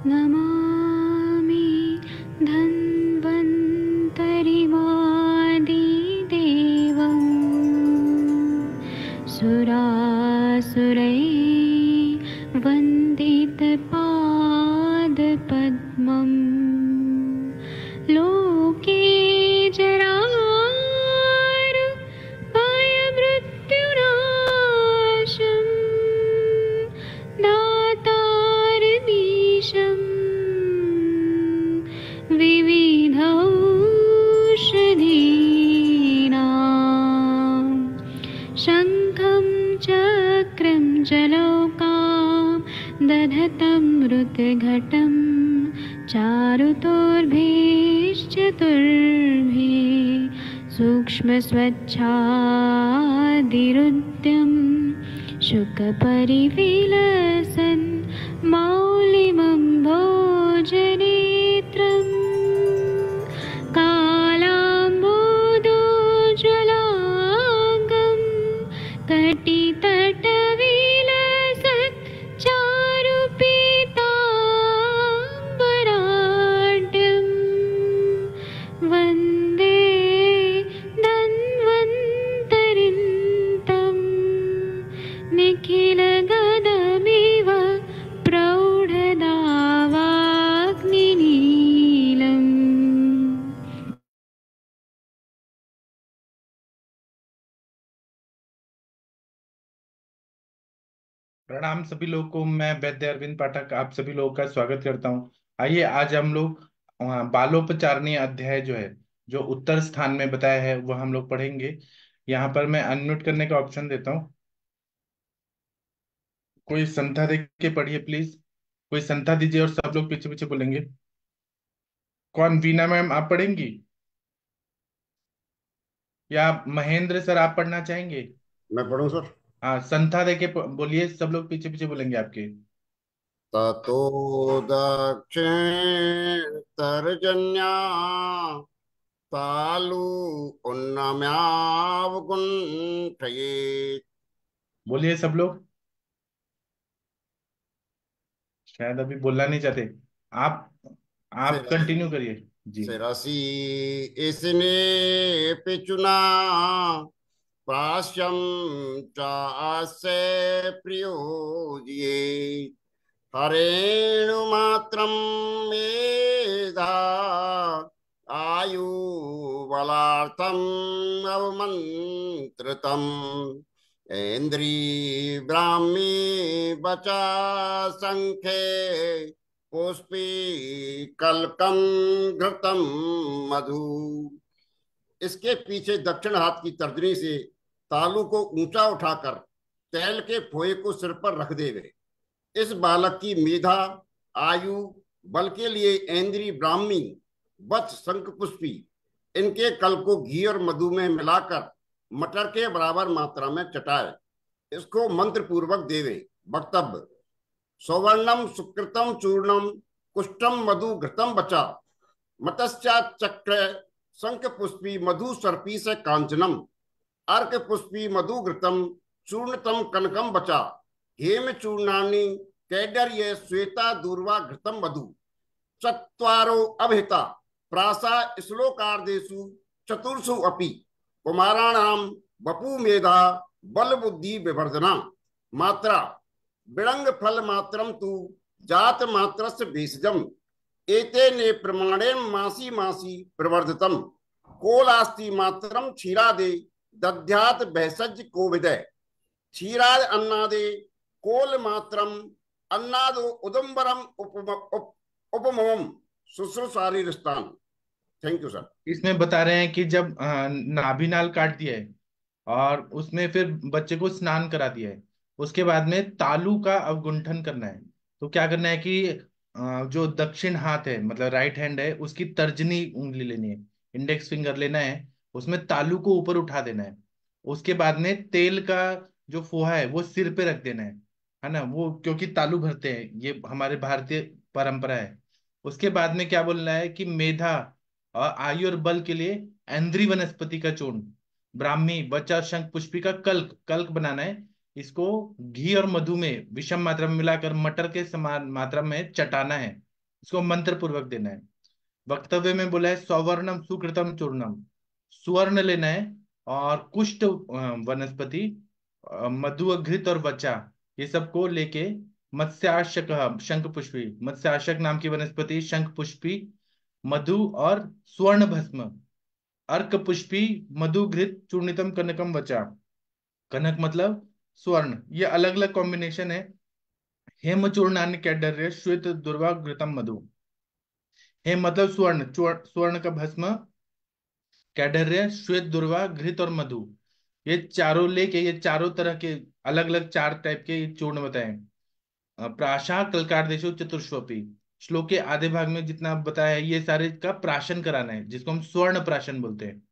नमामि धन्वन्तरिमादिदेवं सुरासुरैर्वन्दितपादपद्मं लोके जरामृत्युनाशं दातारमीशं विविधौषधीनां शङ्खं चक्रं जलौकां दधतं मृतघटं चारुतोर्भिश्चतुर्भिः सूक्ष्मस्वच्छादिरुद्यं शुकपरिविलसन् मौलिमं भोजनेत्रम् कालाम्बोदोज्ज्वलाङ्गं कटितटविलसत् चारुपीताम्बराढ्यं वन्दे धन्वन्तरिन्तं निखिलगदमिव प्रौढदावाग्निनीलम्। प्रणाम सभी लोगों को। मैं वैद्य अरविंद पाठक आप सभी लोगों का स्वागत करता हूं। आइए आज हम लोग बालोपचारणीय अध्याय जो है, जो उत्तर स्थान में बताया है, वह हम लोग पढ़ेंगे। यहाँ पर मैं अनम्यूट करने का ऑप्शन देता हूँ। कोई संथा देख के पढ़िए प्लीज। कोई संथा दीजिए और सब लोग पीछे पीछे बोलेंगे। कौन? वीना मैम आप पढ़ेंगी या महेंद्र सर आप पढ़ना चाहेंगे? मैं पढ़ूं सर। हाँ, संथा दे के बोलिए, सब लोग पीछे पीछे बोलेंगे आपके। ततो दक्षिण तर्जन्या तालु उन्नम्यावगुण्ठयेत्। बोलिए सब लोग। शायद अभी बोलना नहीं चाहते। आप आप शिरसि कंटिन्यू करिए जी। शिरसि इसने पिचुना प्राश्यं चास्य प्रयोज्ये हरेणुमात्रं मेधा आयु बलार्थम् अवमन्त्रितम् ऐन्द्री ब्राह्मी बचा संख्ये पुष्पी कल्कम घृतम मधु। इसके पीछे दक्षिण हाथ की तर्जनी से तालू को ऊंचा उठाकर तैल के फोए को सिर पर रख देवे। इस बालक की मेधा, आयु, बल के लिए ऐन्द्री ब्राह्मी, वत्स, शंख पुष्पी, इनके कल को घी और मधु में मिलाकर मटर के बराबर मात्रा में चटाए। इसको मंत्र पूर्वक देवे। वक्तव्य: सौवर्णम सुकृतम चूर्णम कुष्टम मधु घृतम बचा मत्स्या चक्र शंख पुष्पी मधु सर्पी से कांचनम अर्क पुष्पी मधु घृतम चूर्णतम कनकम बचा हेम चूर्णानी कैडर्य श्वेता दूर्वा घृतम मधु चत्वारो अभिहिता प्रासा श्लोकार्धेषु चतुर्षु अपि कुमाराणाम वपु मेधा बल बुद्धि विवर्धना मात्रा विड़ंग फल मात्रम तु जात मात्रस्य भेषजम एते ने प्रमाणेन मासी मासी प्रवर्धितम कोलास्ति मात्रम क्षीरादे दध्यात भैषज को विदय क्षीराद अन्नादे कोल मात्रम अन्नादो उदम्बरम उपमम शुश्रूषारी रिष्टान। Thank you sir. इसमें बता रहे हैं कि जब नाभिनाल काट दिया है और उसमें फिर बच्चे को स्नान करा दिया है, उसके बाद में तालु का अवगुंठन करना है। तो क्या करना है कि जो दक्षिण हाथ है, मतलब राइट हैंड है, उसकी तर्जनी उंगली लेनी है, इंडेक्स फिंगर लेना है, उसमें तालु को ऊपर उठा देना है। उसके बाद में तेल का जो फोहा है वो सिर पे रख देना है ना, वो क्योंकि तालु भरते हैं, ये हमारे भारतीय परंपरा है। उसके बाद में क्या बोलना है कि मेधा और आयु और बल के लिए ऐन्द्री वनस्पति का चूर्ण, ब्राह्मी, बचा, शंख पुष्पी का कल्क कल्क बनाना है। इसको घी और मधु में विषम मात्रा में मिलाकर मटर के समान मात्रा में चटाना है। इसको मंत्र पूर्वक देना है। वक्तव्य में बोला है सौवर्णम सुकृतम चूर्णम, सुवर्ण लेना है, और कुष्ठ वनस्पति, मधु घृत और वचा, ये सबको लेके मत्स्याशक, शंख पुष्पी, मत्स्याशक नाम की वनस्पति, शंख पुष्पी, मधु और स्वर्ण भस्म, अर्क पुष्पी, मधु घृत चूर्णितम कनकम वचा। कनक मतलब स्वर्ण, ये अलग अलग कॉम्बिनेशन है। हेम चूर्णान्य कैडर्य श्वेत दुर्वा घृतम मधु। हेम मतलब स्वर्ण, स्वर्ण का भस्म, कैडर्य श्वेत दुर्वा घृत और मधु, ये चारों लेके, ये चारों तरह के अलग अलग चार टाइप के ये चूर्ण बताए। प्राशा कलकार देशो चतुष्वपी, श्लोक के आधे भाग में जितना बताया है ये सारे का प्राशन कराना है, जिसको हम स्वर्ण प्राशन बोलते हैं।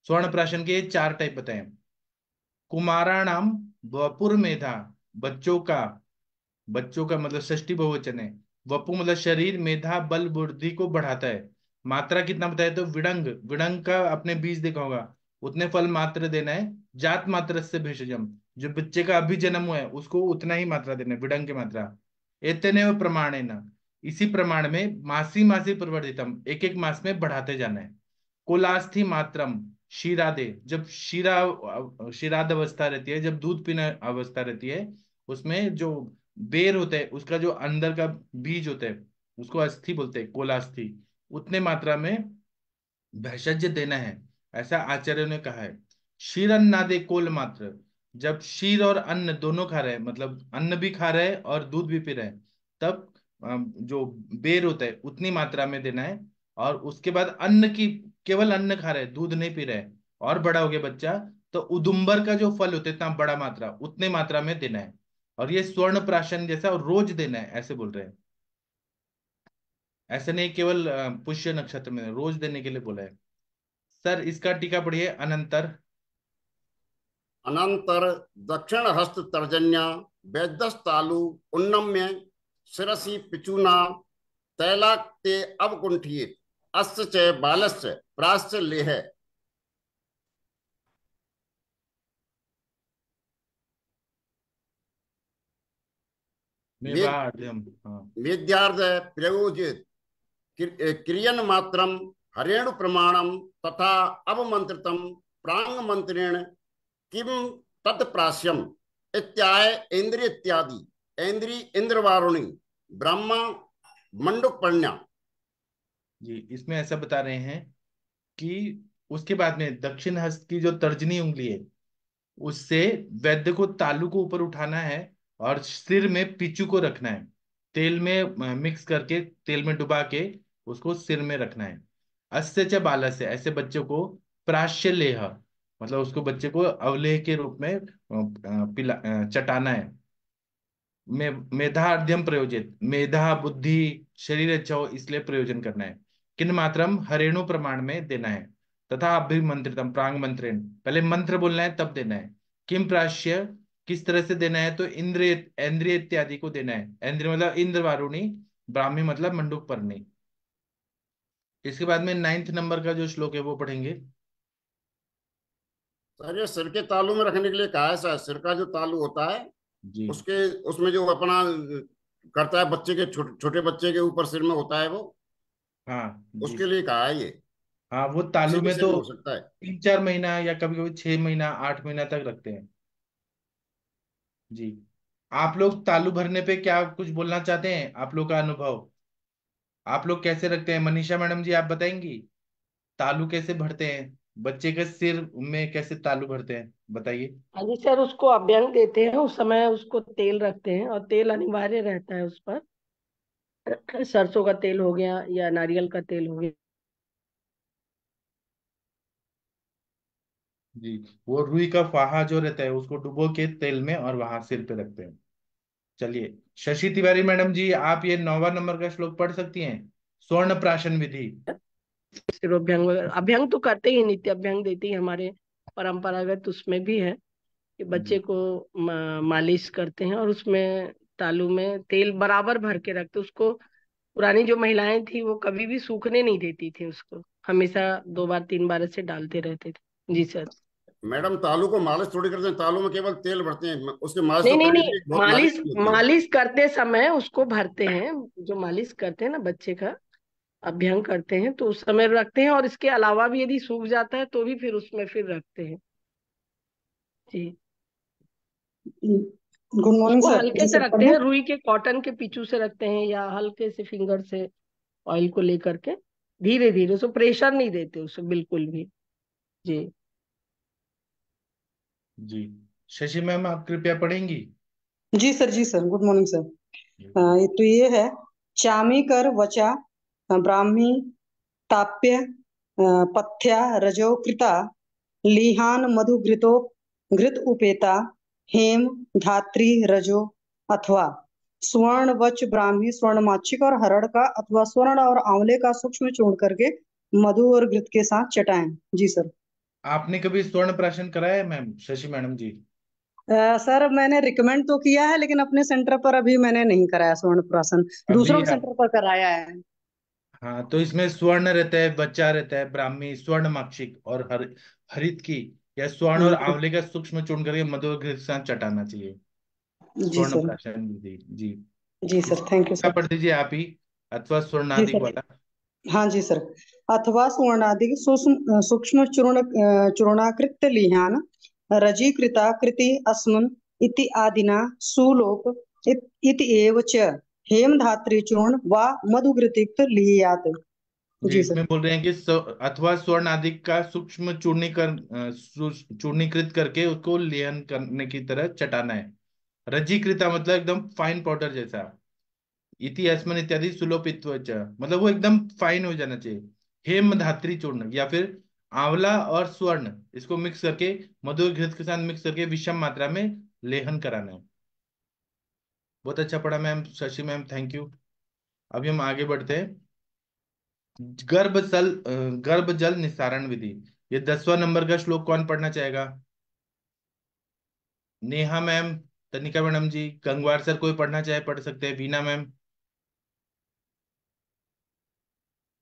स्वर्ण प्राशन के ये चार टाइप बताए। कुमाराणाम वपुर मेधा, बच्चों का, बच्चों का मतलब षष्ठी बहुवचन है। वपु मतलब शरीर, मेधा बल बुद्धि को बढ़ाता है। मात्रा कितना बताया तो विडंग, विडंग का अपने बीज देखा होगा, उतने फल मात्र देना है। जात मात्र से भेषजम, जो बच्चे का अभी जन्म हुआ है उसको उतना ही मात्रा देना है, विडंग की मात्रा। एतने व प्रमाणे न, इसी प्रमाण में मासी मासी प्रवर्धितम, एक एक मास में बढ़ाते जाना है। कुलास्थि मात्रम क्षीरादे, जब क्षीराद अवस्था रहती है, जब दूध पीना अवस्था रहती है, उसमें जो बेर होता है, उसका जो अंदर का बीज होता है, उसको अस्थि बोलते हैं, कोलास्थि, उतने मात्रा में भेषज देना है, ऐसा आचार्यों ने कहा है। क्षीर अन्नादे कोल मात्र, जब क्षीर और अन्न दोनों खा रहे हैं, मतलब अन्न भी खा रहे हैं और दूध भी पी रहे हैं, तब जो बेर होता है उतनी मात्रा में देना है। और उसके बाद अन्न की, केवल अन्न खा रहे हैं, दूध नहीं पी रहे हैं, और बड़ा हो गया बच्चा, तो उदुम्बर का जो फल होता है इतना बड़ा मात्रा, उतने मात्रा में देना है। और ये स्वर्ण प्राशन जैसा रोज देना है, ऐसे बोल रहे हैं। ऐसे नहीं केवल पुष्य नक्षत्र में, रोज देने के लिए बोला है। सर इसका टीका पढ़िए, अनंतर। अनंतर दक्षिण हस्त तर्जन्या वैद्यस्तालु उन्नम्य शिरसि पिचूना तैलाक्ते अवकुंठित अस्य च बालस्य प्राश्च लेह। वेद मेवाड्यम, हाँ। वेद्यार्थ प्रयोजित क्रियन मात्रम हरेणु प्रमाणम तथा अवमंत्रितम प्रांग मंत्रेण किम तत्प्रास्यम इत्याय इंद्रिय इत्यादि इंद्री इंद्रवारुणी ब्रह्मा मंडुकपर्ण्या। जी, इसमें ऐसा बता रहे हैं कि उसके बाद में दक्षिण हस्त की जो तर्जनी उंगली है, उससे वैद्य को तालू को ऊपर उठाना है, और सिर में पिचू को रखना है, तेल में मिक्स करके, तेल में डुबा के उसको सिर में रखना है। अस्य च बालस्य से, ऐसे बच्चों को प्राश्य लेह, मतलब उसको बच्चे को अवलेह के रूप में चटाना है। मेधा अध्यम प्रयोजित, मेधा बुद्धि शरीर अच्छा हो इसलिए प्रयोजन करना है। किन मात्रम हरेणु प्रमाण में देना है। तथा अभिमंत्रितम प्रांग मंत्रेण, पहले मंत्र बोलना है तब देना है। किम प्राश्य, किस तरह से देना है तो इंद्रिय, इंद्रिय इत्यादि को देना है। इंद्रिय मतलब इंद्र वारुणी, ब्राह्मी मतलब मंडूक पर्णी। इसके बाद में 9th नंबर का जो श्लोक है वो पढ़ेंगे। सर ये सिर के तालू में रखने के लिए कहा है सर। सिर का जो तालू होता है जी। उसके उसमें जो अपना करता है बच्चे के छोटे बच्चे के ऊपर सिर में होता है वो, हाँ जी। उसके लिए कहा है ये। हाँ, वो किसी तालू भी में सिर तो में हो सकता है। 3-4 महीना या कभी कभी 6 महीना 8 महीना तक रखते हैं। जी। आप लोग तालू भरने पे क्या कुछ बोलना चाहते हैं, आप लोग का अनुभव, आप लोग कैसे रखते हैं? मनीषा मैडम जी आप बताएंगी तालू कैसे भरते हैं, बच्चे के सिर में कैसे तालू भरते हैं, बताइए। हाँ जी सर, उसको अभ्यंग देते हैं, उस समय उसको तेल रखते हैं और तेल अनिवार्य रहता है उस पर। सरसों का तेल हो गया या नारियल का तेल हो गया। जी। वो रुई का फाहा जो रहता है उसको डुबो के तेल में और वहां सिर पे रखते हैं। चलिए, शशि तिवारी मैडम जी आप ये 9वां नंबर का श्लोक पढ़ सकती हैं, स्वर्ण प्राशन विधि। सिरोभ्यंग वगैरह अभ्यंग तो करते ही, नित्य अभ्यंग देते ही, हमारे परंपरागत उसमें भी है कि बच्चे जी। को मालिश करते हैं और उसमें तालू में तेल बराबर भर के रखते उसको। पुरानी जो महिलाएं थी वो कभी भी सूखने नहीं देती थी उसको, हमेशा 2 बार 3 बार ऐसे डालते रहते थे। जी सर। मैडम तालू को मालिश थोड़ी करते हैं, तालू में केवल तेल भरते हैं, उसके मालिश नहीं तो नहीं करनी नहीं, चाहिए, बहुत नाजुक मालिश चीज होती है। मालिश करते समय उसको भरते हैं। जो मालिश करते हैं ना बच्चे का, अभ्यंग करते हैं तो उस समय रखते हैं, और इसके अलावा भी यदि सूख जाता है तो भी फिर उसमें फिर रखते हैं। जी। गुड मॉर्निंग उसको सर। हल्के जी से सर, रखते पढ़ें। हैं, रुई के कॉटन के पीछू से रखते हैं, या हल्के से फिंगर से ऑयल को लेकर के धीरे धीरे, उसको प्रेशर नहीं देते उसे बिल्कुल भी। जी। जी। शशि मैम, आप कृपया पढ़ेंगी। जी सर, जी सर, गुड मॉर्निंग सर। ये तो ये है, चामी कर वचा ब्राह्मी ताप्य पथ्या रजो कृता लिहान मधु घृतो घृत उपेता हेम धात्री रजो अथवा स्वर्ण वच ब्राह्मी स्वर्ण माच्छिक और हरड़ का अथवा स्वर्ण और आंवले का सूक्ष्म चूर्ण करके मधु और घृत के साथ चटाएं। जी सर। आपने कभी स्वर्ण प्राशन कराया है मैम, शशि मैडम जी? सर मैंने रिकमेंड तो किया है, लेकिन अपने सेंटर पर अभी मैंने नहीं कराया स्वर्ण प्राशन। दूसरों अभी के आप, सेंटर पर कराया है। हाँ, तो इसमें स्वर्ण रहता है, बच्चा रहता है, ब्राह्मी, स्वर्ण माक्षिक और हरित की या स्वर्ण और हम्म, आंवले का सूक्ष्म चूर्ण करके मधु और घृत के साथ चटाना चाहिए। जी स्वर्ण सर। प्राशन विधि। जी। जी सर, थैंक यू इसका सर। पढ़ दीजिए आप ही, अथवा जी स्वर्णाधिक सर। वाला। हाँ जी सर। अथवा सुवर्णादि सूक्ष्म सूक्ष्म चूर्णाकृत लिहान रजीकृता कृति अस्मन् इति आदिना सुलोक इति एव च हेमधात्री चूर्ण व मधुघृतिक्त लियात। जी, जी सर। इसमें बोल रहे हैं कि अथवा स्वर्ण आदि का सूक्ष्म चूर्णीकृत करके उसको लेहन करने की तरह चटाना है। रजीकृता मतलब एकदम फाइन पाउडर जैसा। इति अस्मन इत्यादि सुलोपित्व च, मतलब वो एकदम फाइन हो जाना चाहिए। हेम धात्री चूर्ण या फिर आंवला और स्वर्ण, इसको मिक्स करके मधु और घृत के साथ मिक्स करके विषम मात्रा में लेहन कराना है। बहुत अच्छा पढ़ा ma'am, Shashi ma'am, thank you. अभी हम आगे बढ़ते हैं। गर्भ जल निस्तारण विधि। ये 10वां नंबर का श्लोक कौन पढ़ना चाहेगा? नेहा मैम, तनिका मैडम जी, गंगवार सर, कोई पढ़ना चाहे पढ़ सकते हैं। वीना मैम,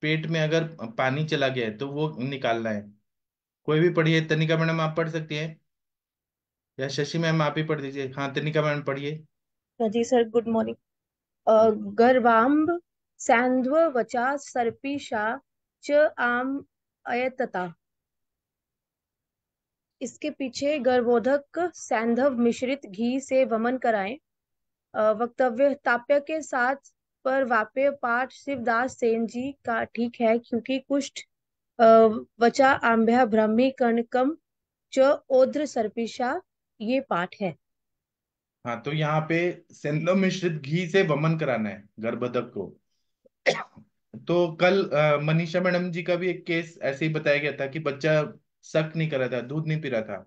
पेट में अगर पानी चला गया है तो वो निकालना है। कोई भी पढ़िए। तनिका मैडम आप पढ़ सकती हैं, या शशि मैम आप ही पढ़ दीजिए। हाँ, तनिका मैडम पढ़िए। जी सर, गुड मॉर्निंग। गर्भाम्ब सैन्ध्व वचा सर्पीशा च आम अयतता। इसके पीछे गर्भोधक सैंधव मिश्रित घी से वमन कराएं। वक्तव्य ताप्य के साथ पर वाप्य पाठ शिवदास सेन जी का ठीक है, क्योंकि कुष्ठ अ, वचा आम्भ्या ब्राह्मी कर्णकम च ओद्र सर्पिषा, ये पाठ है। हाँ, तो यहाँ पे सेंधव मिश्रित घी से वमन कराना है गर्भधक को। तो कल मनीषा मैडम जी का भी एक केस ऐसे ही बताया गया था कि बच्चा सक नहीं कर रहा था, दूध नहीं पी रहा था,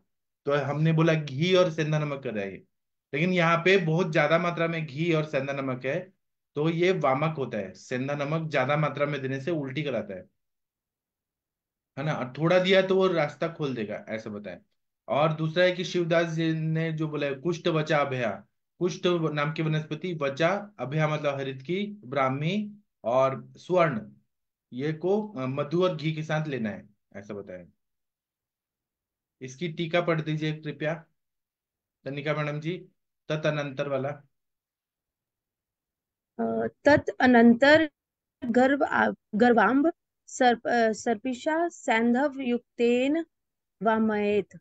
तो हमने बोला घी और सेंधा नमक कराइए। लेकिन यहाँ पे बहुत ज्यादा मात्रा में घी और सेंधा नमक है, तो ये वामक होता है। सेंधा नमक ज्यादा मात्रा में देने से उल्टी कराता है ना। और थोड़ा दिया तो वो रास्ता खोल देगा, ऐसा बताएं। और दूसरा है कि शिवदास जी ने जो बोला है, कुष्ठ वचा अभया। कुष्ठ नाम की वनस्पति, वचा, अभया मतलब हरित की, ब्राह्मी और स्वर्ण, ये को मधु और घी के साथ लेना है, ऐसा बताया। इसकी टीका पढ़ दीजिए कृपया, तनिका मैडम जी, तदनंतर वाला। तत् अनंतर गर्भाम्ब सर्पिषा सैंधव युक्तेन वामयेत।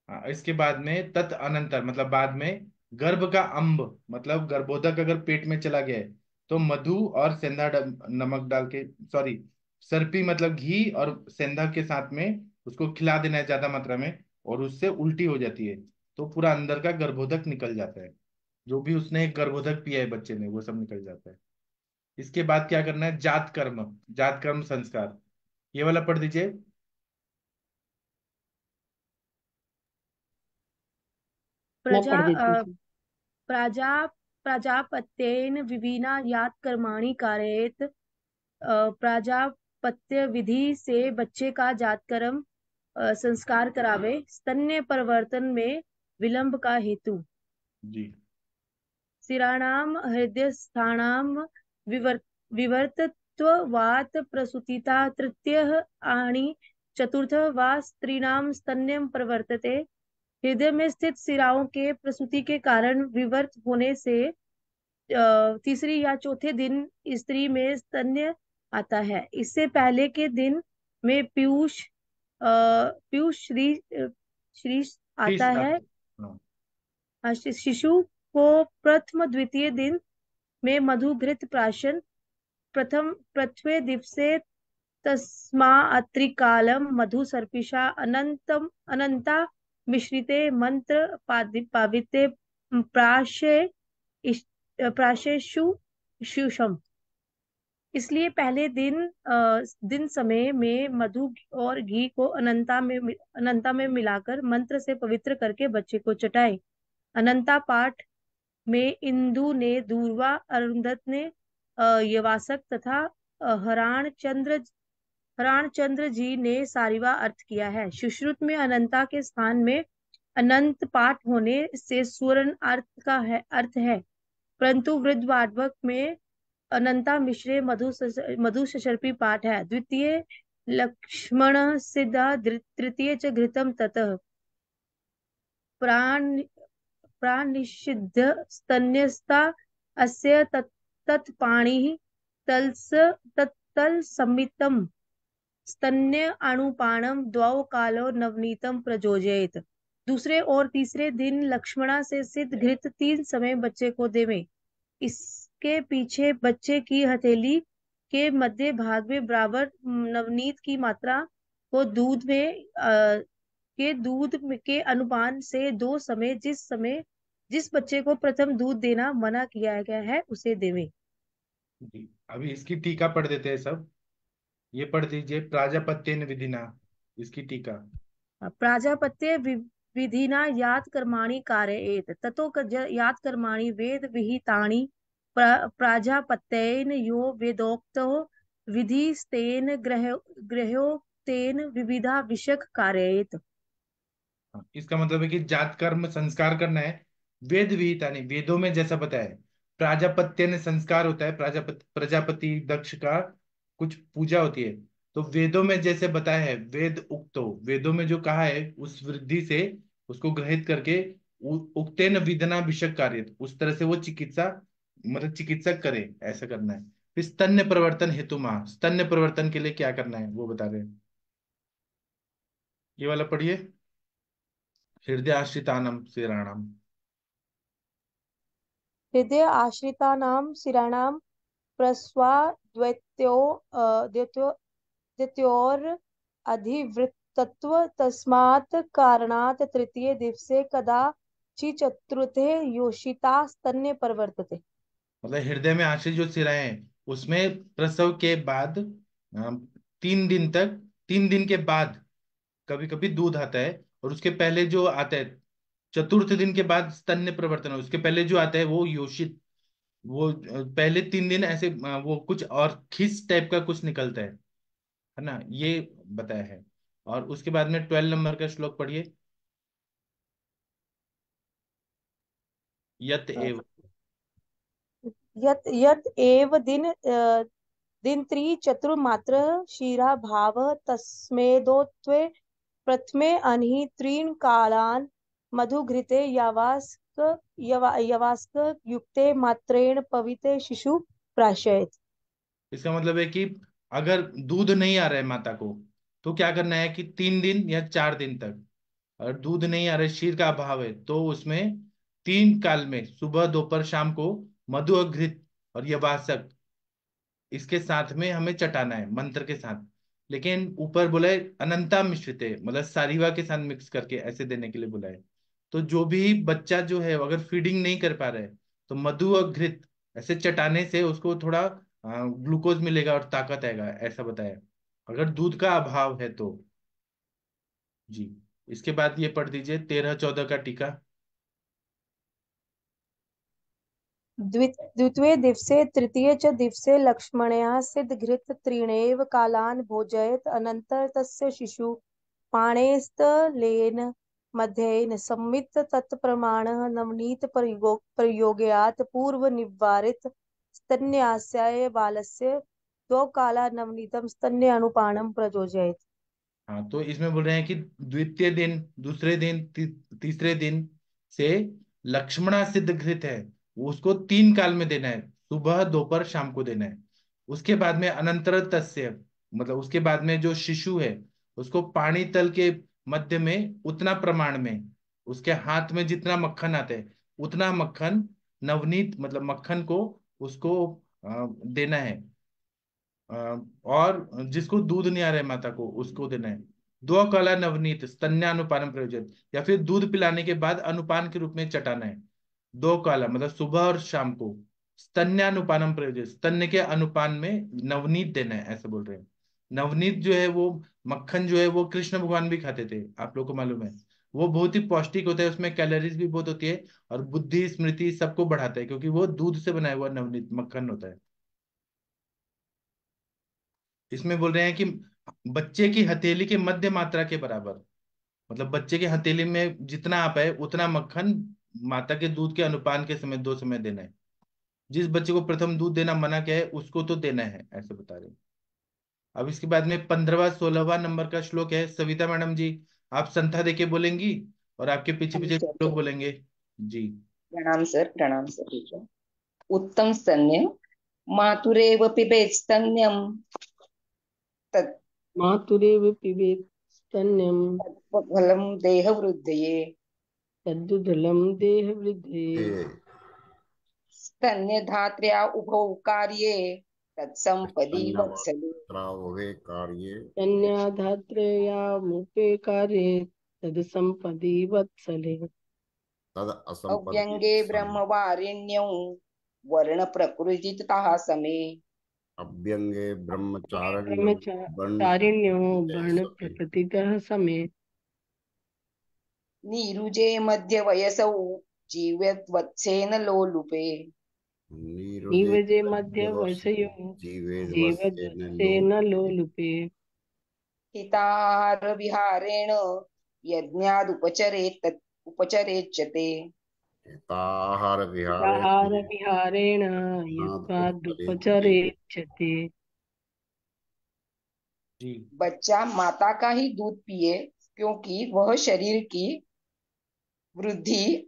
हाँ, इसके बाद में तत् अनंतर मतलब बाद में, गर्भ का अंब मतलब गर्भोदक अगर पेट में चला गया है तो मधु और सेंधा नमक डाल के, सॉरी, सर्पी मतलब घी और सेंधा के साथ में उसको खिला देना है ज्यादा मात्रा में, और उससे उल्टी हो जाती है, तो पूरा अंदर का गर्भोदक निकल जाता है। जो भी उसने गर्भोदक पिया है बच्चे ने, वो सब निकल जाता है। इसके बाद क्या करना है? जात कर्म संस्कार, ये वाला पढ़ दीजिए। मैं प्रजा पढ़ देती हूँ। प्रजा प्राजापत्येन विभिन्ना यात कर्माणि कारयेत। प्राजापत्य विधि से बच्चे का जातकर्म संस्कार करावे, स्तन्य परिवर्तन में विलंब का हेतु। जी। शिराणाम हृदयस्थानाम विवर्तत्वात् प्रसूतिता तृतीयः आणि चतुर्थ वा स्त्रीणाम स्तन्यम प्रवर्तते। हृदय में स्थित सिराओं के प्रसूति के कारण विवर्त होने से तीसरी या चौथे दिन स्त्री में स्तन्य आता है। इससे पहले के दिन में पीयूष श्री श्री आता तीस है। हाँ। शिशु को प्रथम द्वितीय दिन में मधु घृत प्राशन, प्रथमे दिवसे तस्मात्त्रिकालं मधु सर्पिषा अनंता मिश्रिते मंत्र पाविते प्राशेषु शुषम। इसलिए पहले दिन समय में मधु और घी को अनंता में मिलाकर मंत्र से पवित्र करके बच्चे को चटाए। अनंता पाठ में इंदु ने दूर्वा, अरुंधत ने यवासक तथा हराण चंद्र जी ने सारिवा अर्थ किया है। सुश्रुत में अनंता के स्थान में अनंत पाठ होने से स्वर्ण अर्थ है, परंतु वृद्धवार्धक में अनंता मिश्रे मधु सशर्पी पाठ है। द्वितीय लक्ष्मण सिद्धा, तृतीय च घृतम ततः प्राणिषिद्ध स्तन्यस्ता अस्य तत्पाणिः तत्तल संमितम स्तन्य अणुपाणम द्वौ कालो नवनीतम प्रयोजयेत। दूसरे और तीसरे दिन लक्ष्मणा से सिद्ध घृत 3 समय बच्चे को देवें। इसके पीछे बच्चे की हथेली के मध्य भाग में बराबर नवनीत की मात्रा को दूध के अनुपान से 2 समय जिस बच्चे को प्रथम दूध देना मना किया गया है उसे देवें। जी अभी इसकी टीका पढ़ देते हैं सब। ये पढ़ दीजिए, प्राजापत्येन विधिना, इसकी टीका। प्राजापत्य विधिना यात कर्माणि कारयेत ततो यात कर्माणि वेद विहितानि प्राजापत्येन यो वेदोक्तो विधिस्तेन ग्रह्योक्तेन विविधा विषक कारयेत। इसका मतलब है कि जात कर्म संस्कार करना है। वेद विहिता नहीं, वेदों में जैसा बताया है। प्राजापत्य ने संस्कार होता है, प्रजापति दक्ष का कुछ पूजा होती है। तो वेदों में जैसे बताया है, वेद उक्तो, वेदों में जो कहा है उस वृद्धि से उसको ग्रहित करके उक्तेन विधना विषक कार्य, उस तरह से वो चिकित्सा मतलब चिकित्सक करे, ऐसा करना है। फिर स्तन्य प्रवर्तन हेतु माँ, स्तन्य प्रवर्तन के लिए क्या करना है वो बता रहे हैं। ये वाला पढ़िए, हृदय आश्रितानम शिराणाम। हृदय आश्रितानां शिराणां द्वयोर अधिवृत्तत्व तस्मात् कारणात् तृतीय दिवसे कदाचि चतुर्थे योषिता स्तन्य प्रवर्तते। मतलब हृदय में आश्रित जो सिराएं हैं उसमें प्रसव के बाद 3 दिन तक, 3 दिन के बाद कभी कभी दूध आता है, और उसके पहले जो आता है चतुर्थ दिन के बाद स्तन्य प्रवर्तन है। उसके पहले जो आता है वो योषित, वो पहले 3 दिन ऐसे वो कुछ और खिस टाइप का कुछ निकलता है ना, ये बताया है। और उसके बाद में 12 नंबर का श्लोक पढ़िए, यत एव। यत एव दिन त्रिचतुर्मात्र शिरा भाव तस्मेदोत्वे प्रथमे अनहि त्रीन् कालान् मधुघृते यवास्क युक्ते मात्रेण पविते शिशु प्राशयेत्। इसका मतलब है कि अगर दूध नहीं आ रहा है माता को तो क्या करना है कि 3 दिन या 4 दिन तक, अगर दूध नहीं आ रहा है, क्षीर का अभाव है, तो उसमें 3 काल में सुबह दोपहर शाम को मधु और घृत और यवासक इसके साथ में हमें चटाना है मंत्र के साथ। लेकिन ऊपर बोला है अनंता मिश्रित है, मतलब सारीवा के साथ मिक्स करके ऐसे देने के लिए बोला है। तो जो भी बच्चा जो है अगर फीडिंग नहीं कर पा रहा है तो मधु और घृत ऐसे चटाने से उसको थोड़ा ग्लूकोज मिलेगा और ताकत आएगा, ऐसा बताया, अगर दूध का अभाव है तो। जी इसके बाद ये पढ़ दीजिए 13-14 का टीका। द्वितीये दिवसे तृतीये च दिवसे लक्ष्मणया सिद्धघृत त्रीणेव कालान् भोजयेत् अनन्तरं तस्य शिशु पाणेस्तलेन मध्येन संमित तत्प्रमाणः नवनीत प्रयोगात् पूर्व निवारित स्तन्यास्याय बालस्य 2 काला नवनीतम स्तन्य अनुपानम प्रयोजयेत्। हाँ, तो इसमें बोल रहे हैं कि द्वितीय दिन, दूसरे दिन, तीसरे दिन से लक्ष्मणा सिद्ध घृत है, उसको 3 काल में देना है, सुबह दोपहर शाम को देना है। उसके बाद में अनंतर तस्य, मतलब उसके बाद में जो शिशु है उसको पानी तल के मध्य में उतना प्रमाण में, उसके हाथ में जितना मक्खन आता है उतना मक्खन, नवनीत मतलब मक्खन को उसको देना है। और जिसको दूध नहीं आ रहा है माता को उसको देना है। 2 काला नवनीत स्तन्यानुपान प्रयोजन, या फिर दूध पिलाने के बाद अनुपान के रूप में चटाना है। 2 काला मतलब सुबह और शाम को, स्तन्यानुपानम प्रयोजन, स्तन्य के अनुपान में नवनीत देना है, ऐसा बोल रहे हैं। नवनीत जो है वो मक्खन जो है वो कृष्ण भगवान भी खाते थे, आप लोग को मालूम है। वो बहुत ही पौष्टिक होता है, उसमें कैलोरीज भी बहुत होती है, और बुद्धि स्मृति सबको बढ़ाता है, क्योंकि वो दूध से बनाया हुआ नवनीत मक्खन होता है। इसमें बोल रहे हैं कि बच्चे की हथेली के मध्य मात्रा के बराबर, मतलब बच्चे के हथेली में जितना आ पाए उतना मक्खन माता के दूध के अनुपान के समय 2 समय देना है। जिस बच्चे को प्रथम दूध देना मना किया है उसको तो देना है, ऐसे बता रहे हैं। अब इसके बाद में 15वां 16वां नंबर का श्लोक है। सविता मैडम जी, आप संथा देके बोलेंगी और आपके पीछे हाँ पीछे सर, लोग बोलेंगे। जी। प्रणाम सर, प्रणाम सर। ठीक है। उत्तम स्तन्य मातुरेव पिबेत् स्तन्यम तत् मातुरेव पिबेत् स्तन्यं फलम देह वृद्धये। तद्दुधलं देहवृद्धे। ये स्तन्य धात्र्या उभौ कार्ये तत्संपदि वत्सले। वे कार्ये कन्याधात्रयामुपे कार्ये तद्सम्पदि वत्सले। तद असंपत्ति अव्यंगे सम ब्रह्मवारिण्यौ वर्ण प्रकृतितः समे। अभ्यंगे ब्रह्मचारण्यम वर्ण ब्रह्मचारिण्यो प्रकृति वर्ण समे प्रकृतितः समे। नीरुजे मध्य वयसौ जीवत्वत्सेन लोलुपे। नीरुजे निवजे मध्य मध्यवर्षे वसयो जीवेद्वस्तेन जीवद्वत्सेन लोलुपे। हिताहार विहारेण यज्ञादुपचरेत् उपचरेच्यते। हिताहार विहारे आहार विहारेण नादुपचरेत् युक्तादुपचरेच्छते। जी। बच्चा माता का ही दूध पिए, क्योंकि वह शरीर की वृद्धि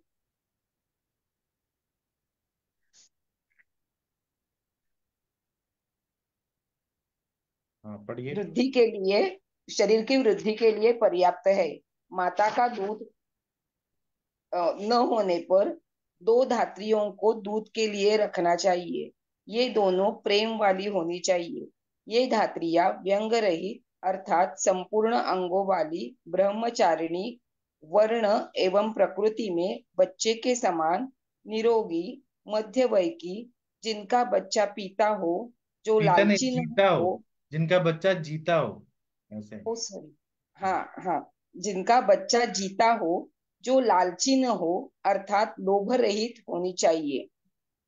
हाँ, पढ़िए। वृद्धि के लिए शरीर की वृद्धि के लिए पर्याप्त है। माता का दूध न होने पर दो धात्रियों को दूध के लिए रखना चाहिए। ये दोनों प्रेम वाली होनी चाहिए। ये धात्रियां व्यंग रहित अर्थात संपूर्ण अंगों वाली ब्रह्मचारिणी, वर्ण एवं प्रकृति में बच्चे के समान निरोगी, मध्य वय की, जिनका बच्चा पीता हो, जो पीता नहीं, लालची न जीता हो, हो। जिनका बच्चा जीता हो, ऐसे। ओ सॉरी, हाँ हाँ, जिनका बच्चा जीता हो, जो लालची न हो अर्थात लोभ रहित होनी चाहिए।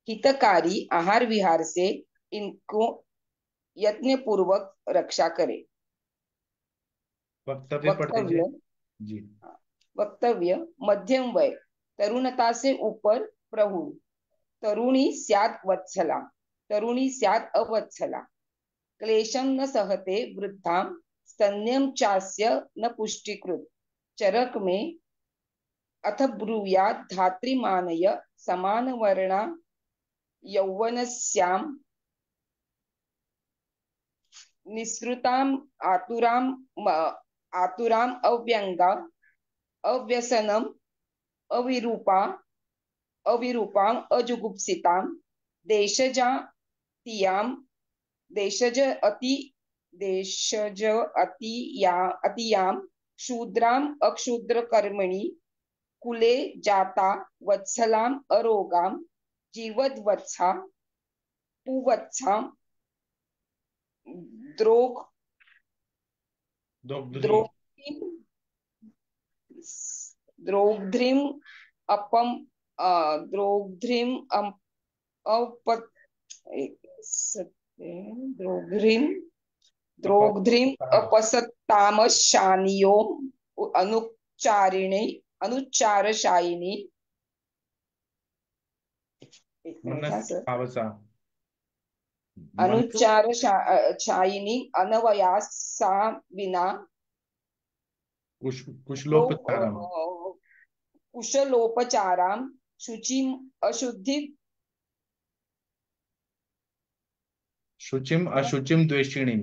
हितकारी आहार विहार से इनको यत्न पूर्वक रक्षा करे। वक्तव्य पढ़ दीजिए। वक्तव्य जी। वक्तव्य मध्यम वय, तरुणता से ऊपर प्रौढ़, तरुणी स्यात् वत्सला, तरुणी स्यात् अवत्सला, क्लेशं न सहते वृद्धां, स्तन्यं चास्य न पुष्टिकृत। चरक में अथ ब्रूयात् धात्रीमानय समानवर्णा यौवनस्यां निःसृताम् आतुराम् आतुराम् अव्यंगा अव्यसनम अविरूपा अविरूपाम् अजुगुप्सितां देशजातीयां देशज अति देशज अतियां शूद्राम् अक्षूद्र कर्मणि कुले जाता वत्सलाम् अरोगां जीवद्वत्सा पुवत्सा द्रोग दोगुधरी। द्रोग्धिं द्रोग्ध्रिम् अपम द्रोग्ध्रिम् अप द्रोग्ध्रिम् द्रोग्ध्रिम् अपसत्तामशानियो अनुच्चारिणी अनुच्चारशायिनी। एक मिनट हाँ मनस सर। पावसा। मनस। अनुच्चार शायिनी अनवयासा विना कुशलोपचारम। कुशलोपचाराम शुचिम अशुद्धि शुचिम अशुचिम द्वेषिणी।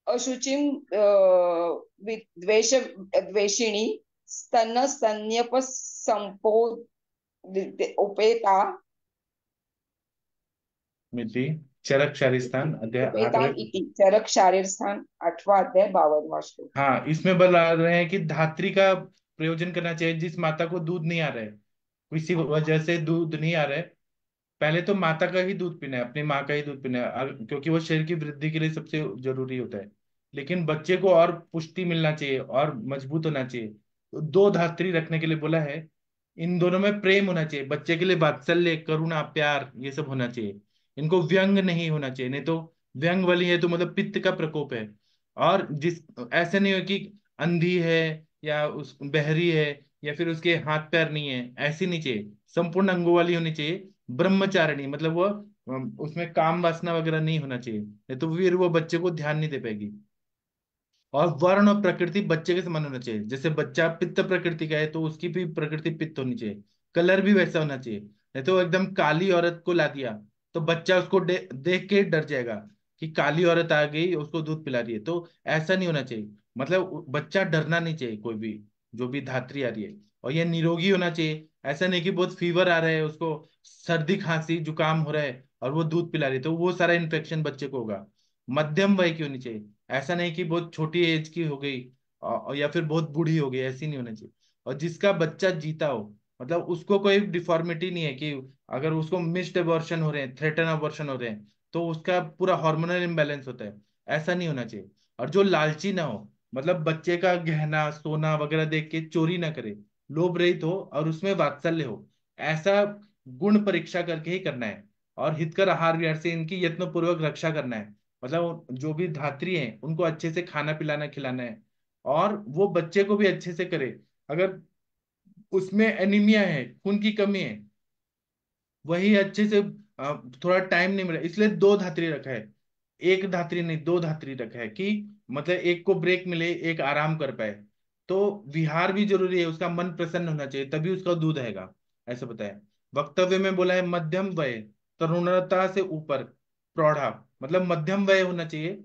अशुचिम द्वेष द्वेषिणी स्तन स्तन्यप संपो उपेता मिति चरक शारीस्थान अध्याय उपेताम 8वें। इति चरक शारीर स्थान 8वां अध्याय 52वां श्लोक। हाँ, इसमें बता रहे हैं कि धात्री का प्रयोजन करना चाहिए जिस माता को दूध नहीं आ रहा है, किसी वजह से दूध नहीं आ रहा है। पहले तो माता का ही दूध पीना है, अपनी माँ का ही दूध पीना है, क्योंकि वो शरीर की वृद्धि के लिए सबसे जरूरी होता है। लेकिन बच्चे को और पुष्टि मिलना चाहिए और मजबूत होना चाहिए, तो दो धात्री रखने के लिए बोला है। इन दोनों में प्रेम होना चाहिए, बच्चे के लिए वात्सल्य, करुणा, प्यार, ये सब होना चाहिए। इनको व्यंग नहीं होना चाहिए, नहीं तो व्यंग वाली है तो मतलब पित्त का प्रकोप है। और जिस ऐसे नहीं हो कि अंधी है या उस बहरी है या फिर उसके हाथ पैर नहीं है, ऐसी नहीं चाहिए। संपूर्ण अंगों वाली होनी चाहिए, ब्रह्मचारिणी, मतलब वो उसमें काम वासना वगैरह नहीं होना चाहिए, नहीं तो फिर वो बच्चे को ध्यान नहीं दे पाएगी। और वर्ण और प्रकृति बच्चे के समान होना चाहिए, जैसे बच्चा पित्त प्रकृति का है तो उसकी भी प्रकृति पित्त होनी चाहिए। कलर भी वैसा होना चाहिए, नहीं तो एकदम काली औरत को ला दिया तो बच्चा उसको देख के डर जाएगा कि काली औरत आ गई उसको दूध पिला रही है, तो ऐसा नहीं होना चाहिए। मतलब बच्चा डरना नहीं चाहिए कोई भी, जो भी धात्री आ रही है। और ये निरोगी होना चाहिए, ऐसा नहीं कि बहुत फीवर आ रहा है, उसको सर्दी खांसी जुकाम हो रहा है और वो दूध पिला रही है तो वो सारा इन्फेक्शन बच्चे को होगा। मध्यम वय की होनी चाहिए, ऐसा नहीं कि बहुत छोटी एज की हो गई या फिर बहुत बूढ़ी हो गई, ऐसी नहीं होना चाहिए। और जिसका बच्चा जीता हो, मतलब उसको कोई डिफॉर्मिटी नहीं है कि अगर उसको मिस्ड अबॉर्शन हो रहे हैं, थ्रेटन अबॉर्शन हो रहे हैं, तो उसका पूरा हार्मोनल इम्बैलेंस होता है, ऐसा नहीं होना चाहिए। और जो लालची ना हो, मतलब बच्चे का गहना सोना वगैरह देख के चोरी ना करे, लोभ रहित हो और उसमें वात्सल्य हो, ऐसा गुण परीक्षा करके ही करना है। और हितकर आहार विहार से इनकी यत्न पूर्वक रक्षा करना है, मतलब जो भी धात्री हैं उनको अच्छे से खाना पिलाना खिलाना है। और वो बच्चे को भी अच्छे से करे, अगर उसमें एनीमिया है, खून की कमी है, वही अच्छे से थोड़ा टाइम नहीं मिला, इसलिए दो धात्री रखा है, एक धात्री नहीं दो धात्री रखा है कि मतलब एक को ब्रेक मिले, एक आराम कर पाए। तो विहार भी जरूरी है, उसका मन प्रसन्न होना चाहिए तभी उसका दूध आएगा, ऐसा बताया। वक्तव्य में बोला है मध्यम वय, तरुणता से ऊपर, प्रौढ़ा, मतलब मध्यम वय होना चाहिए।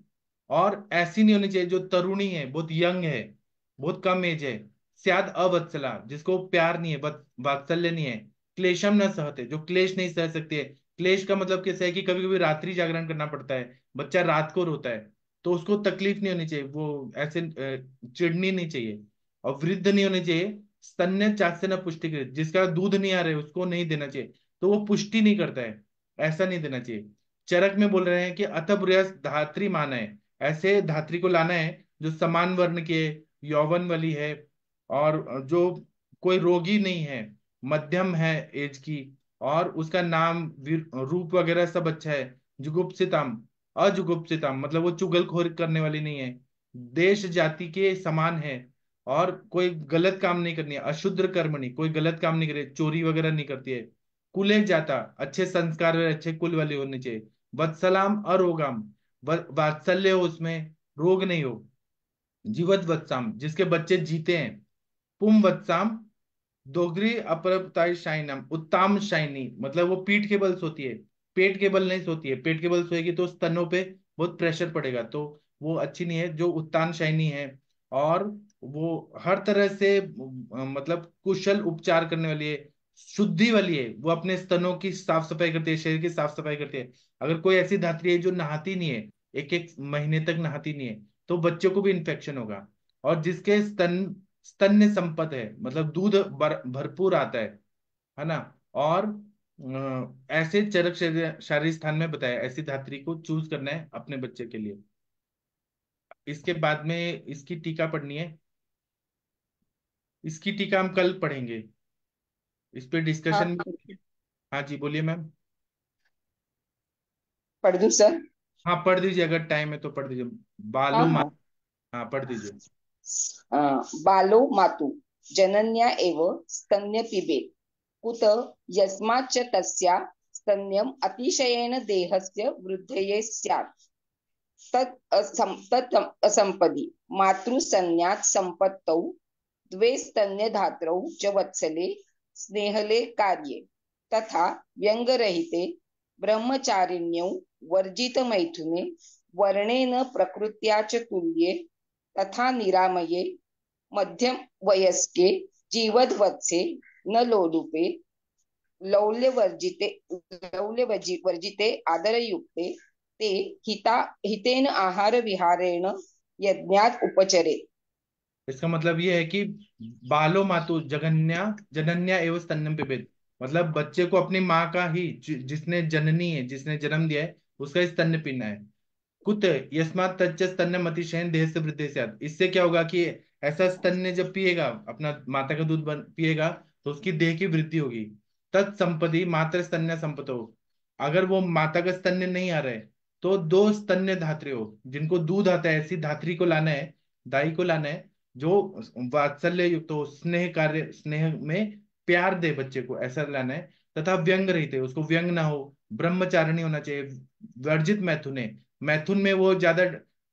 और ऐसी नहीं होनी चाहिए जो तरुणी है, बहुत यंग है, बहुत कम एज है। स्याद अवत्सला, जिसको प्यार नहीं है, वात्सल्य नहीं है। क्लेशम न सहते, जो क्लेश नहीं सह सकती है। क्लेश का मतलब कैसा है कि कभी कभी रात्रि जागरण करना पड़ता है, बच्चा रात को रोता है, तो उसको तकलीफ नहीं होनी चाहिए, वो ऐसे चिढ़नी नहीं चाहिए। और वृद्ध नहीं होनी चाहिए। स्तन्य चास्य न पुष्टिकृत, जिसका दूध नहीं आ रहा है उसको नहीं देना चाहिए, तो वो पुष्टि नहीं करता है, ऐसा नहीं देना चाहिए। चरक में बोल रहे हैं कि अतः बृहस् धात्री माना है, ऐसे धात्री को लाना है जो समान वर्ण के, यौवन वाली है, और जो कोई रोगी नहीं है, मध्यम है एज की, और उसका नाम रूप वगैरह सब अच्छा है। जुगुप्सितम, अजुगुप्सितम, मतलब वो चुगलखोरी करने वाली नहीं है, देश जाति के समान है, और कोई गलत काम नहीं करनी है, अशुद्ध कर्मणि, कोई गलत काम नहीं करे, चोरी वगैरह नहीं करती है। कुले जाता, अच्छे संस्कार वाले अच्छे कुल वाले होने चाहिए। वत्सलाम अरोगाम, वात्सल्य हो उसमें, रोग नहीं हो। जीवत वत्साम, जिसके बच्चे जीते हैं। पुम वत्साम, दोगरी अपरपताई शाइनम, उत्तम शाइनी, मतलब वो पीठ के बल सोती है, पेट के बल नहीं सोती है। पेट के बल सोएगी तो स्तनों पे बहुत प्रेशर पड़ेगा, तो वो अच्छी नहीं है। जो उत्तान शाइनी है और वो हर तरह से मतलब कुशल उपचार करने वाली है, शुद्धि वाली है, वो अपने स्तनों की साफ सफाई करती है, शरीर की साफ सफाई करती है। अगर कोई ऐसी धात्री है जो नहाती नहीं है, एक एक महीने तक नहाती नहीं है, तो बच्चों को भी इन्फेक्शन होगा। और जिसके स्तन्य संपत है, मतलब दूध भरपूर आता है ना। और ऐसे चरक शारीरिक स्थान में बताया, ऐसी धात्री को चूज करना है अपने बच्चे के लिए। इसके बाद में इसकी टीका पढ़नी है, इसकी टीका हम कल पढ़ेंगे, इस पे हाँ डिस्कशन भी। हाँ जी बोलिए मैम। पढ़ दूं सर? हाँ पढ़ दीजिए, अगर टाइम है तो पढ़ दीजिए। हाँ बालू मा। हाँ। हाँ पढ़ दीजिए। बालो मातु जनन्या एव स्तन्य पिबेत् कुत यस्माच्च तस्या स्तन्यम् अतिशयेन देहस्य वृद्धये स्यात्। तत् असंपदी मातृसंज्ञात संपत्तौ द्वे स्तन्यधात्रौ च वत्सले स्नेहले कार्ये तथा व्यंगरहिते ब्रह्मचारिण्यौ वर्जित मैथुने वर्णेन प्रकृत्या च तुल्ये तथा निरामये मध्यम वयस्के जीवद्वत्से न लोलुपे लौल्यवर्जिते वर्जिते आदरयुक्ते ते हितेन आहार विहारेण यज्ञात उपचरे। इसका मतलब ये है कि बालो मातु जगन्या जनन्या एवं स्तन्यम पिबेत, मतलब बच्चे को अपनी माँ का ही जिसने जननी है, जिसने जन्म दिया है, उसका ही स्तन्य पीना है। कुत यस्मात् तच्च स्तन्य मतिशयन देह से वृद्धि स्यात्, इससे क्या होगा कि ऐसा स्तन्य जब पिएगा, अपना माता का दूध पिएगा, तो उसकी देह की वृद्धि होगी। तत्संपदी मात्र स्तन्य संपतो, अगर वो माता का स्तन्य नहीं आ रहा है तो दो स्तन्य धात्री हो, जिनको दूध आता है, ऐसी धात्री को लाना है, दाई को लाना है, जो वात्सल्य युक्त हो, स्नेह कार्य, स्नेह में प्यार दे बच्चे को, ऐसा लाना है। तथा व्यंग रहते, उसको व्यंग ना हो, ब्रह्मचारिणी होना चाहिए, वर्जित मैथुने, मैथुन में वो ज्यादा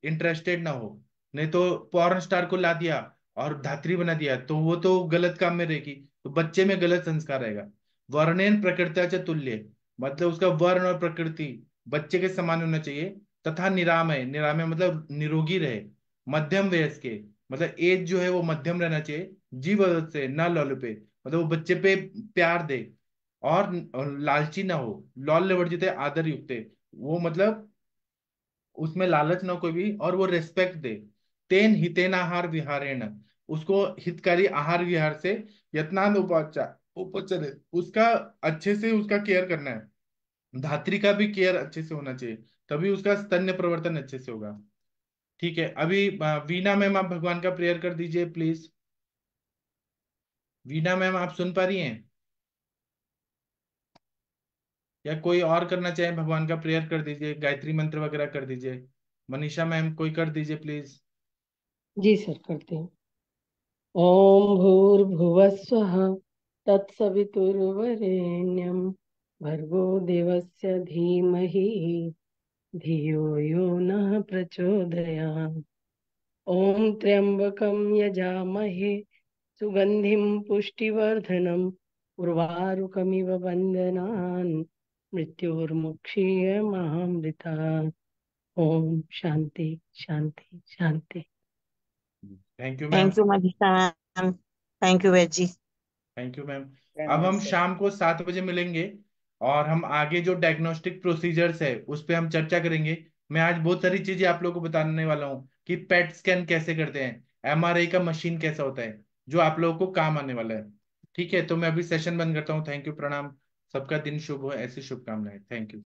इंटरेस्टेड ना हो। नहीं तो पॉर्न स्टार को ला दिया और धात्री बना दिया तो वो तो गलत काम में रहेगी, तो बच्चे में गलत संस्कार रहेगा। वर्णेन प्रकृत्या तुल्य, मतलब उसका वर्ण और प्रकृति बच्चे के समान होना चाहिए। तथा निरामय, निरामय मतलब निरोगी रहे। मध्यम वयस्क के, मतलब एज जो है वो मध्यम रहना चाहिए। जीव से न लौलुपे, मतलब वो बच्चे पे प्यार दे और लालची ना हो। लौल्य वर्जित आदर युक्त, वो मतलब उसमें लालच ना कोई भी, और वो रेस्पेक्ट दे। तेन हितेन आहार विहारेण, उसको हितकारी आहार विहार से यत्नान उपचरे, उसका अच्छे से उसका केयर करना है। धात्री का भी केयर अच्छे से होना चाहिए, तभी उसका स्तन्य प्रवर्तन अच्छे से होगा। ठीक है, अभी वीना मैम आप भगवान का प्रेयर कर दीजिए प्लीज। वीना मैम आप सुन पा रही हैं, या कोई और करना चाहे भगवान का प्रेयर कर दीजिए, गायत्री मंत्र वगैरह कर दीजिए। मनीषा मैम कोई कर दीजिए प्लीज। जी सर, करते हैं। ओम भूर्भुवः स्वः तत्सवितुर्वरेण्यं भर्गो देवस्य धीमहि धियो यो नः प्रचोदयात्। ओम त्र्यंबकं यजामहे सुगंधिं पुष्टिवर्धनम् उर्वारुकमिव बन्धनान् मृत्योर्मुक्षीयमामृतात्। ओम शांति शांति शांति। Thank you ma'am. Thank you Manisha ma'am, thank you वेजी। Thank you ma'am. अब हम शाम को 7 बजे मिलेंगे और हम आगे जो डायग्नोस्टिक प्रोसीजर्स है उस पे हम चर्चा करेंगे। मैं आज बहुत सारी चीजें आप लोगों को बताने वाला हूँ कि पेट स्कैन कैसे करते हैं, एमआरआई का मशीन कैसा होता है, जो आप लोगों को काम आने वाला है। ठीक है, तो मैं अभी सेशन बंद करता हूँ। थैंक यू, प्रणाम, सबका दिन शुभ हो, ऐसी शुभकामनाएं। Thank you.